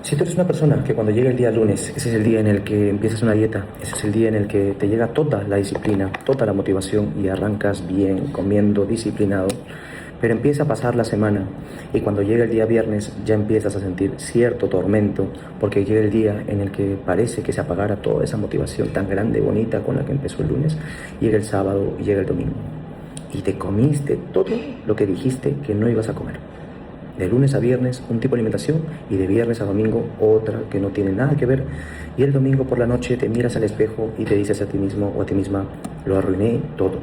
Si tú eres una persona que cuando llega el día lunes, ese es el día en el que empiezas una dieta, ese es el día en el que te llega toda la disciplina, toda la motivación y arrancas bien, comiendo, disciplinado, pero empieza a pasar la semana y cuando llega el día viernes ya empiezas a sentir cierto tormento porque llega el día en el que parece que se apagara toda esa motivación tan grande, bonita con la que empezó el lunes, llega el sábado y llega el domingo y te comiste todo lo que dijiste que no ibas a comer. De lunes a viernes un tipo de alimentación y de viernes a domingo otra que no tiene nada que ver, y el domingo por la noche te miras al espejo y te dices a ti mismo o a ti misma: lo arruiné todo.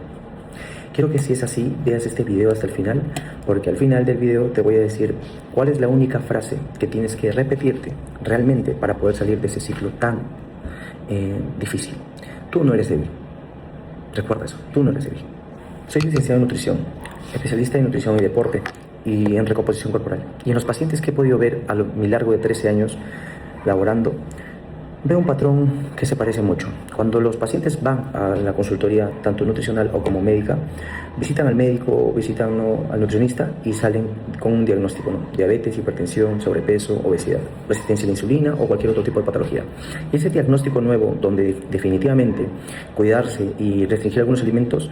Quiero que si es así veas este video hasta el final, porque al final del video te voy a decir cuál es la única frase que tienes que repetirte realmente para poder salir de ese ciclo tan difícil. Tú no eres débil, recuerda eso, tú no eres débil. Soy licenciado en nutrición, especialista en nutrición y deporte y en recomposición corporal. Y en los pacientes que he podido ver a lo largo de 13 años laborando, veo un patrón que se parece mucho. Cuando los pacientes van a la consultoría, tanto nutricional o como médica, visitan al médico o visitan al nutricionista y salen con un diagnóstico, ¿no? Diabetes, hipertensión, sobrepeso, obesidad, resistencia a la insulina o cualquier otro tipo de patología. Y ese diagnóstico nuevo, donde definitivamente cuidarse y restringir algunos alimentos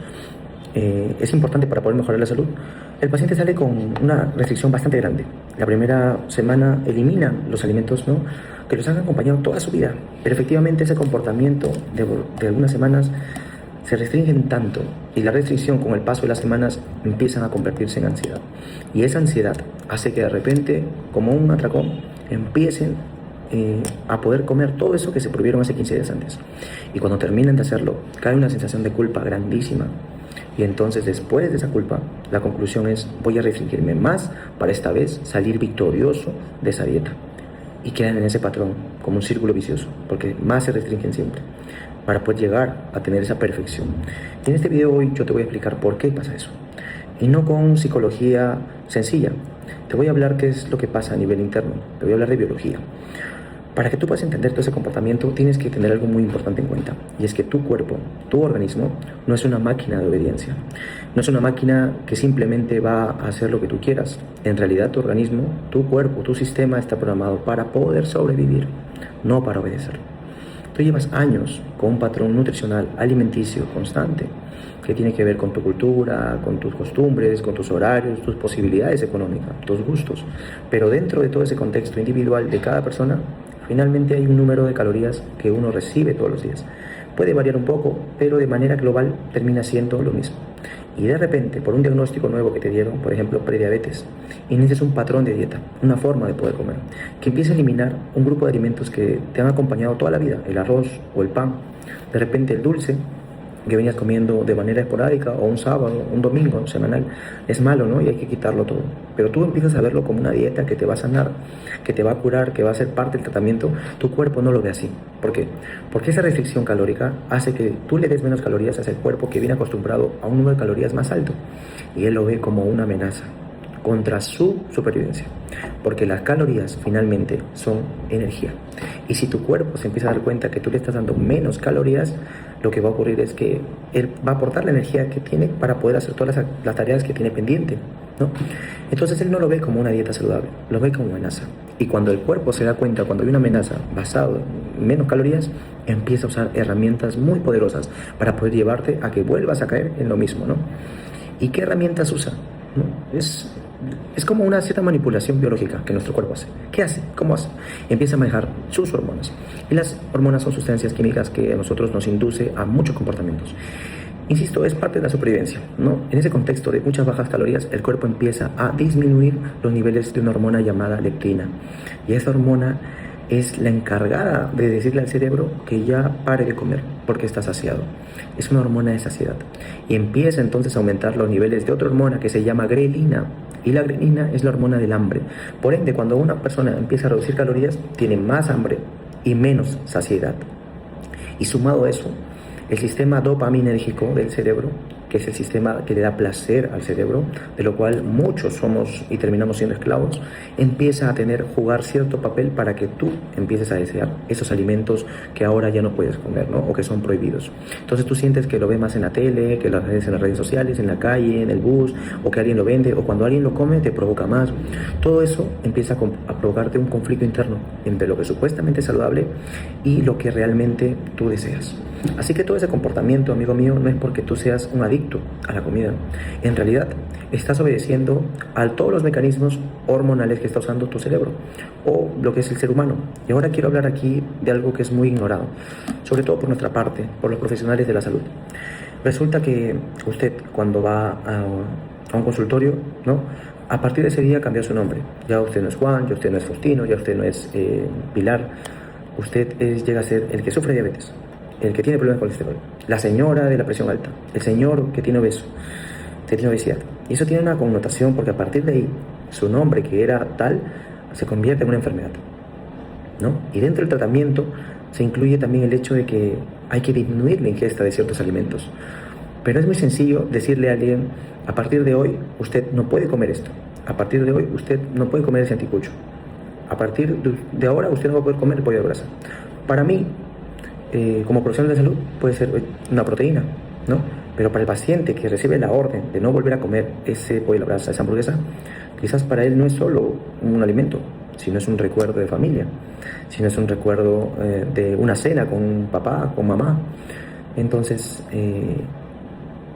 es importante para poder mejorar la salud, el paciente sale con una restricción bastante grande. La primera semana elimina los alimentos, ¿no?, que los han acompañado toda su vida, pero efectivamente ese comportamiento de algunas semanas se restringen tanto y la restricción con el paso de las semanas empiezan a convertirse en ansiedad. Y esa ansiedad hace que de repente, como un atracón, empiecen a poder comer todo eso que se prohibieron hace 15 días antes. Y cuando terminan de hacerlo, cae una sensación de culpa grandísima. Y entonces, después de esa culpa, la conclusión es: voy a restringirme más para esta vez salir victorioso de esa dieta. Y quedan en ese patrón como un círculo vicioso, porque más se restringen siempre para poder llegar a tener esa perfección. Y en este video hoy yo te voy a explicar por qué pasa eso. Y no con psicología sencilla. Te voy a hablar qué es lo que pasa a nivel interno. Te voy a hablar de biología. Para que tú puedas entender todo ese comportamiento, tienes que tener algo muy importante en cuenta, y es que tu cuerpo, tu organismo, no es una máquina de obediencia. No es una máquina que simplemente va a hacer lo que tú quieras. En realidad, tu organismo, tu cuerpo, tu sistema está programado para poder sobrevivir, no para obedecer. Tú llevas años con un patrón nutricional alimenticio constante que tiene que ver con tu cultura, con tus costumbres, con tus horarios, tus posibilidades económicas, tus gustos. Pero dentro de todo ese contexto individual de cada persona, finalmente hay un número de calorías que uno recibe todos los días. Puede variar un poco, pero de manera global termina siendo lo mismo. Y de repente, por un diagnóstico nuevo que te dieron, por ejemplo, prediabetes, inicias un patrón de dieta, una forma de poder comer, que empieza a eliminar un grupo de alimentos que te han acompañado toda la vida, el arroz o el pan. De repente el dulce, que venías comiendo de manera esporádica, o un sábado, un domingo, semanal, es malo, ¿no? Y hay que quitarlo todo. Pero tú empiezas a verlo como una dieta que te va a sanar, que te va a curar, que va a ser parte del tratamiento. Tu cuerpo no lo ve así. ¿Por qué? Porque esa restricción calórica hace que tú le des menos calorías a ese cuerpo que viene acostumbrado a un número de calorías más alto. Y él lo ve como una amenaza contra su supervivencia, porque las calorías finalmente son energía. Y si tu cuerpo se empieza a dar cuenta que tú le estás dando menos calorías, lo que va a ocurrir es que él va a aportar la energía que tiene para poder hacer todas las tareas que tiene pendiente, ¿no? Entonces él no lo ve como una dieta saludable, lo ve como amenaza. Y cuando el cuerpo se da cuenta, cuando hay una amenaza basada en menos calorías, empieza a usar herramientas muy poderosas para poder llevarte a que vuelvas a caer en lo mismo, ¿no? ¿Y qué herramientas usa? ¿No? Es como una cierta manipulación biológica que nuestro cuerpo hace. ¿Qué hace? ¿Cómo hace? Empieza a manejar sus hormonas. Y las hormonas son sustancias químicas que a nosotros nos induce a muchos comportamientos. Insisto, es parte de la supervivencia, ¿no? En ese contexto de muchas bajas calorías, el cuerpo empieza a disminuir los niveles de una hormona llamada leptina. Y esa hormona es la encargada de decirle al cerebro que ya pare de comer porque está saciado. Es una hormona de saciedad. Y empieza entonces a aumentar los niveles de otra hormona que se llama grelina. Y la grelina es la hormona del hambre. Por ende, cuando una persona empieza a reducir calorías, tiene más hambre y menos saciedad. Y sumado a eso, el sistema dopaminérgico del cerebro que es el sistema que le da placer al cerebro, de lo cual muchos somos y terminamos siendo esclavos, empieza a jugar cierto papel para que tú empieces a desear esos alimentos que ahora ya no puedes comer, ¿no? O que son prohibidos. Entonces tú sientes que lo ves más en la tele, que lo ves en las redes sociales, en la calle, en el bus, o que alguien lo vende, o cuando alguien lo come te provoca más. Todo eso empieza a provocarte un conflicto interno entre lo que supuestamente es saludable y lo que realmente tú deseas. Así que todo ese comportamiento, amigo mío, no es porque tú seas un adicto a la comida. En realidad, estás obedeciendo a todos los mecanismos hormonales que está usando tu cerebro, o lo que es el ser humano. Y ahora quiero hablar aquí de algo que es muy ignorado, sobre todo por nuestra parte, por los profesionales de la salud. Resulta que usted, cuando va a un consultorio, ¿no?, a partir de ese día cambia su nombre. Ya usted no es Juan, ya usted no es Faustino, ya usted no es Pilar. Usted llega a ser el que sufre diabetes, el que tiene problemas de colesterol, la señora de la presión alta, el señor que tiene obesidad. Y eso tiene una connotación porque a partir de ahí, su nombre, que era tal, se convierte en una enfermedad, ¿no? Y dentro del tratamiento se incluye también el hecho de que hay que disminuir la ingesta de ciertos alimentos. Pero es muy sencillo decirle a alguien, a partir de hoy usted no puede comer esto, a partir de hoy usted no puede comer ese anticucho, a partir de ahora usted no va a poder comer el pollo de brasa. Para mí, como profesional de salud, puede ser una proteína, ¿no? Pero para el paciente que recibe la orden de no volver a comer ese pollo a la brasa, esa hamburguesa, quizás para él no es solo un alimento, sino es un recuerdo de familia, sino es un recuerdo de una cena con papá, con mamá. Entonces,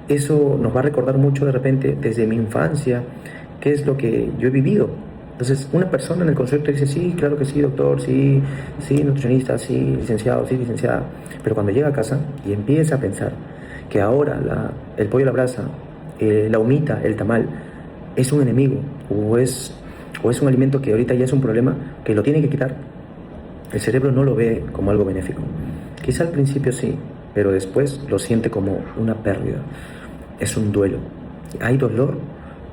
eso nos va a recordar mucho de repente desde mi infancia, qué es lo que yo he vivido. Entonces, una persona en el concepto dice, sí, claro que sí, doctor, sí, sí, nutricionista, sí, licenciado, sí, licenciada. Pero cuando llega a casa y empieza a pensar que ahora el pollo a la brasa, la humita, el tamal, es un enemigo o es un alimento que ahorita ya es un problema, que lo tiene que quitar, el cerebro no lo ve como algo benéfico. Quizá al principio sí, pero después lo siente como una pérdida. Es un duelo. Hay dolor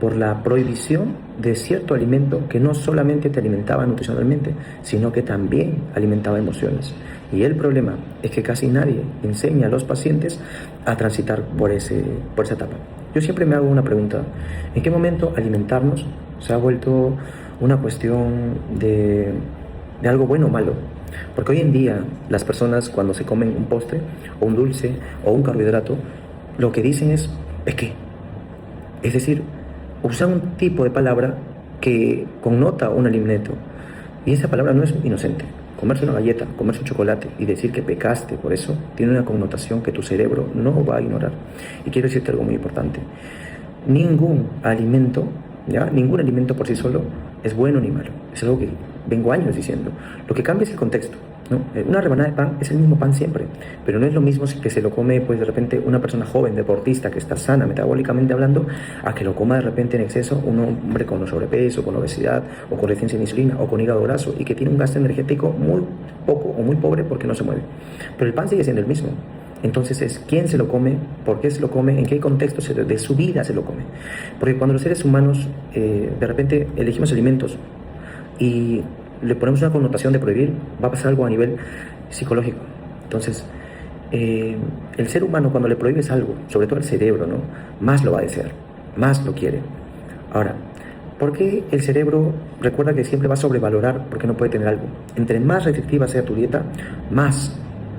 por la prohibición de cierto alimento que no solamente te alimentaba nutricionalmente, sino que también alimentaba emociones. Y el problema es que casi nadie enseña a los pacientes a transitar por esa etapa. Yo siempre me hago una pregunta: ¿en qué momento alimentarnos se ha vuelto una cuestión de algo bueno o malo? Porque hoy en día las personas, cuando se comen un postre o un dulce o un carbohidrato, lo que dicen es qué. Es decir, usan un tipo de palabra que connota un alimento, y esa palabra no es inocente. Comerse una galleta, comerse un chocolate y decir que pecaste por eso tiene una connotación que tu cerebro no va a ignorar. Y quiero decirte algo muy importante: ningún alimento por sí solo es bueno ni malo. Es algo que vengo años diciendo. Lo que cambia es el contexto, ¿no? Una rebanada de pan es el mismo pan siempre, pero no es lo mismo que se lo come, pues, de repente una persona joven, deportista, que está sana metabólicamente hablando, a que lo coma de repente en exceso un hombre con sobrepeso, con obesidad, o con resistencia a insulina, o con hígado graso, y que tiene un gasto energético muy poco o muy pobre porque no se mueve. Pero el pan sigue siendo el mismo. Entonces es quién se lo come, por qué se lo come, en qué contexto de su vida se lo come. Porque cuando los seres humanos de repente elegimos alimentos y le ponemos una connotación de prohibir, va a pasar algo a nivel psicológico. Entonces, el ser humano, cuando le prohíbes algo, sobre todo el cerebro, ¿no?, más lo va a desear, más lo quiere. Ahora, ¿por qué el cerebro recuerda que siempre va a sobrevalorar porque no puede tener algo? Entre más restrictiva sea tu dieta, más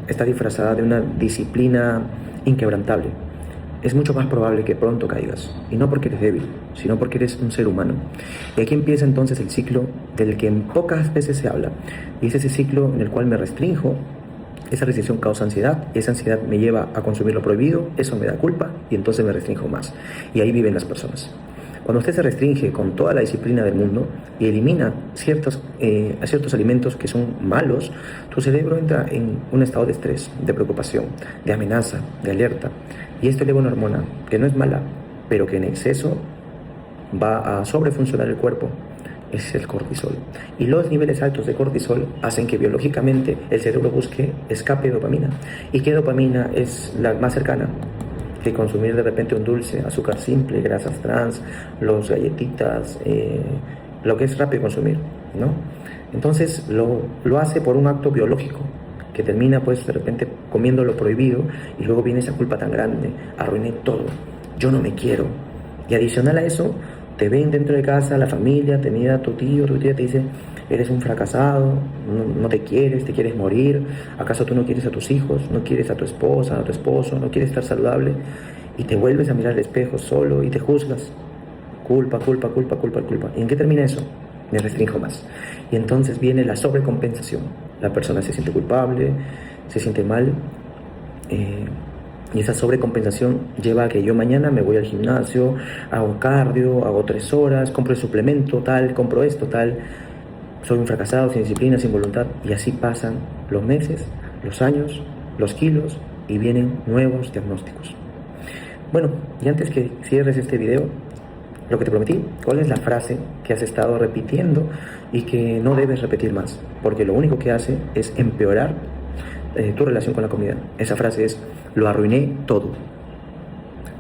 está disfrazada de una disciplina inquebrantable. Es mucho más probable que pronto caigas, y no porque eres débil, sino porque eres un ser humano. Y aquí empieza entonces el ciclo del que en pocas veces se habla, y es ese ciclo en el cual me restrinjo. Esa restricción causa ansiedad, y esa ansiedad me lleva a consumir lo prohibido, eso me da culpa, y entonces me restrinjo más. Y ahí viven las personas. Cuando usted se restringe con toda la disciplina del mundo y elimina ciertos alimentos que son malos, tu cerebro entra en un estado de estrés, de preocupación, de amenaza, de alerta. Y esto eleva una hormona que no es mala, pero que en exceso va a sobrefuncionar el cuerpo. Es el cortisol. Y los niveles altos de cortisol hacen que biológicamente el cerebro busque escape de dopamina. ¿Y qué dopamina es la más cercana? Que consumir de repente un dulce, azúcar simple, grasas trans, los galletitas, lo que es rápido de consumir, ¿no? Entonces lo hace por un acto biológico, que termina pues de repente comiendo lo prohibido, y luego viene esa culpa tan grande: arruiné todo. yo no me quiero. Y adicional a eso, te ven dentro de casa, la familia, te mira tu tío, tu tía te dice, eres un fracasado, no te quieres morir, ¿acaso tú no quieres a tus hijos, no quieres a tu esposa, a tu esposo, no quieres estar saludable? Y te vuelves a mirar al espejo solo y te juzgas. Culpa, culpa, culpa, culpa, culpa. ¿Y en qué termina eso? Me restringo más. Y entonces viene la sobrecompensación. La persona se siente culpable, se siente mal, y esa sobrecompensación lleva a que yo mañana me voy al gimnasio, hago cardio, hago 3 horas, compro el suplemento, tal, compro esto, tal. Soy un fracasado, sin disciplina, sin voluntad. Y así pasan los meses, los años, los kilos y vienen nuevos diagnósticos. Bueno, y antes que cierres este video, lo que te prometí, ¿cuál es la frase que has estado repitiendo y que no debes repetir más? Porque lo único que hace es empeorar tu relación con la comida. Esa frase es, lo arruiné todo.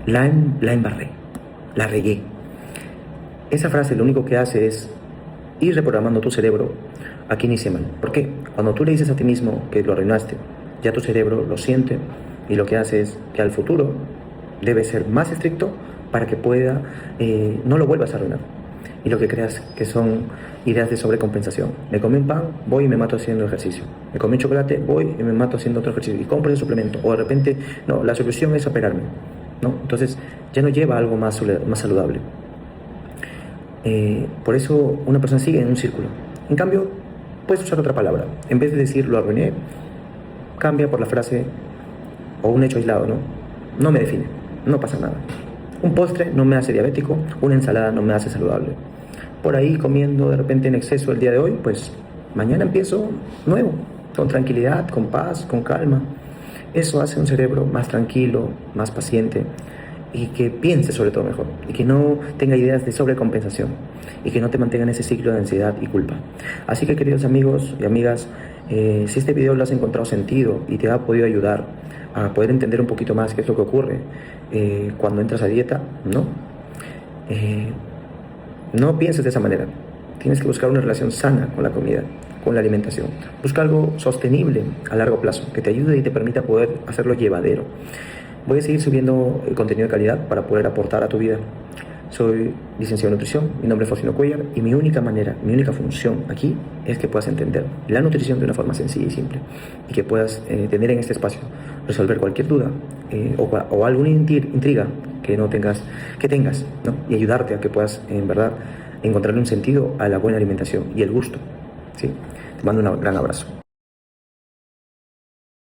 La embarré. La regué. Esa frase lo único que hace es ir reprogramando tu cerebro a que inicie mal. ¿Por qué? Cuando tú le dices a ti mismo que lo arruinaste, ya tu cerebro lo siente y lo que hace es que al futuro debe ser más estricto para que pueda, no lo vuelvas a arruinar. Y lo que creas que son ideas de sobrecompensación. Me comí un pan, voy y me mato haciendo ejercicio. Me comí un chocolate, voy y me mato haciendo otro ejercicio. Y compro ese suplemento. O de repente, no, la solución es operarme, ¿no? Entonces, ya no lleva a algo más saludable. Por eso una persona sigue en un círculo. En cambio, puedes usar otra palabra. En vez de decir lo arruiné, cambia por la frase o un hecho aislado, ¿no? No me define, no pasa nada. Un postre no me hace diabético, una ensalada no me hace saludable. Por ahí comiendo de repente en exceso el día de hoy, pues mañana empiezo nuevo, con tranquilidad, con paz, con calma. Eso hace un cerebro más tranquilo, más paciente y que piense sobre todo mejor y que no tenga ideas de sobrecompensación y que no te mantenga en ese ciclo de ansiedad y culpa. Así que, queridos amigos y amigas, si este video lo has encontrado sentido y te ha podido ayudar a poder entender un poquito más qué es lo que ocurre cuando entras a dieta, no pienses de esa manera. Tienes que buscar una relación sana con la comida, con la alimentación. Busca algo sostenible a largo plazo, que te ayude y te permita poder hacerlo llevadero. Voy a seguir subiendo contenido de calidad para poder aportar a tu vida. Soy licenciado en nutrición, mi nombre es Faustino Cuellar y mi única función aquí es que puedas entender la nutrición de una forma sencilla y simple y que puedas tener en este espacio, resolver cualquier duda o alguna intriga que tengas, ¿no? Y ayudarte a que puedas en verdad encontrarle un sentido a la buena alimentación y el gusto, ¿sí? Te mando un gran abrazo.